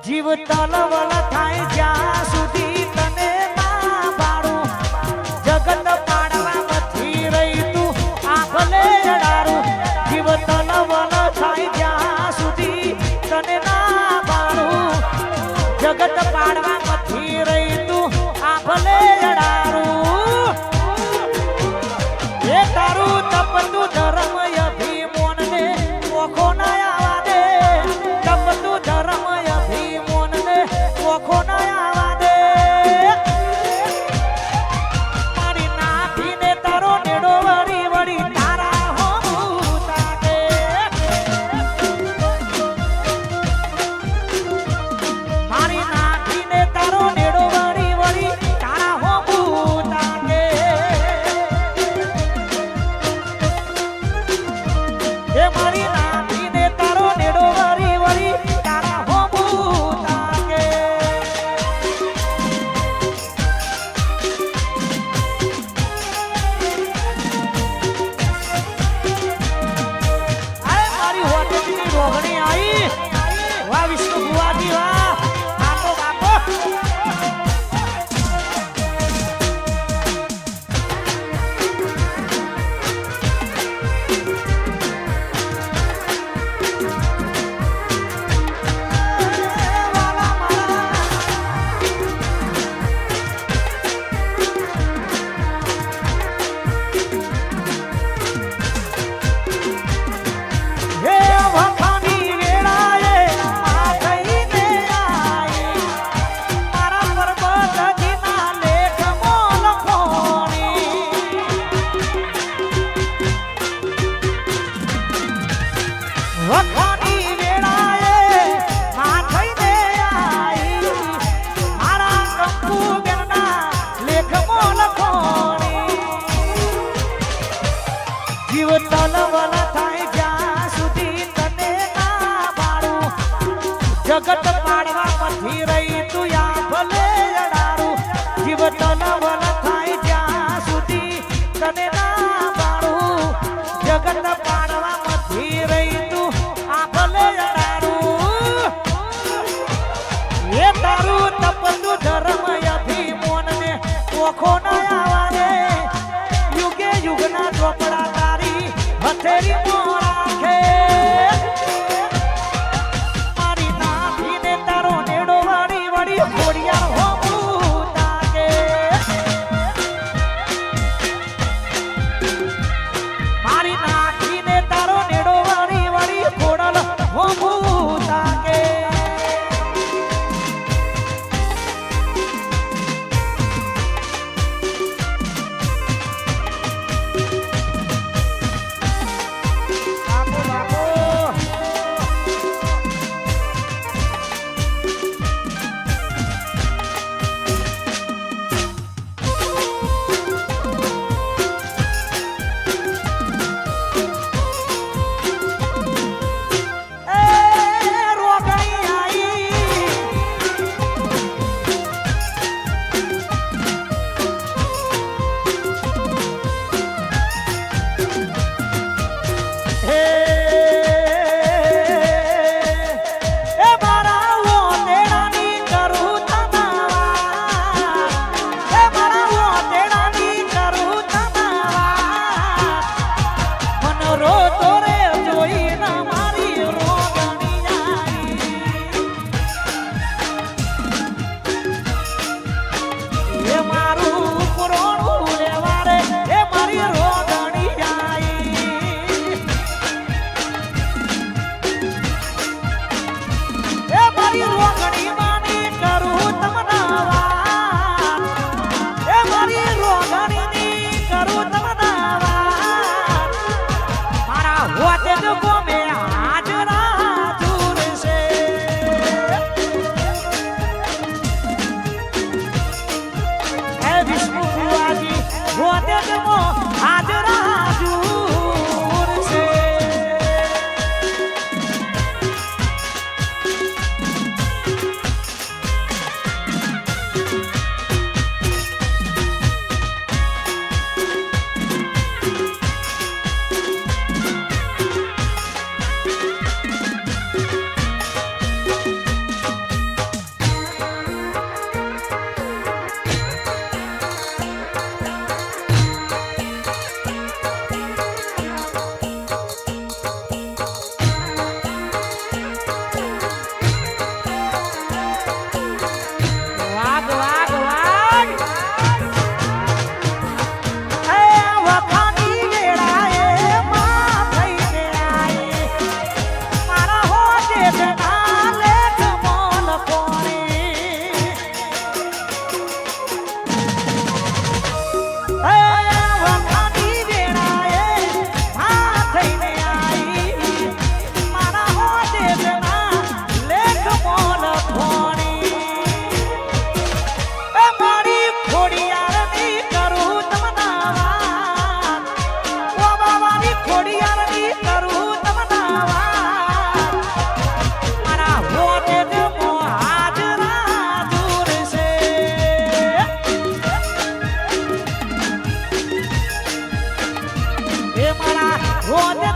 જીવ તલવલ થાય જ્યાં સુધી તને ના પાડું જગત પાડવામાંથી રહી તું આંખલે અડારું જીવ તલવલ થાય જ્યાં સુધી તને ના પાડું જગત પાડવામાંથી રહી તું આંખલે અડારું એ તારું તપતું ધર્મ અભિમોન ને ઓખો ના આવા દે તપતું ધર્મ અભિમોન ને ઓખો ના આવા દે મારી નાખીને તારો નેડો વળી વળી તારા હો તાકે મારી નાખીને તારો નેડો વળી વળી તારા હો તાકે એ મારી નાખીને તારો નેડો વળી વળી તારા હો તાકે આય મારી હોટેલની રોગણી આવી વાહ વિષ્ણુ ભુવાજી વાહ બાપો બાપો હે વખાની વેળાએ માથઈને આઈ મારા પરબતજીના લેખમાં લખોણી વખાની વેળાએ માથઈને આઈ મારા કંકુ બેનના લેખમાં લખોણી જીવ તલવલ થાય જ્યાં સુધી તને ના પાડું જગત પાડવામાંથી રહી તું યા ભલે અડારું જીવ તલવલ થાય જ્યાં સુધી તને ના પાડું જગત પાડવામાંથી રહી તું આ ભલે અડારું એ તારું તપતું ધર્મ અભિમોન ને ઓખો ના આવા દે યુગે યુગના ચોપડા તારી હથેરી મોરાખે મારી નાખીને તારો નેડો વળી વળી ખોડિયાર હો તાકે મારી નાખીને તારો નેડો વળી વળી ખોડલ હો તાકે એ મારા રોજ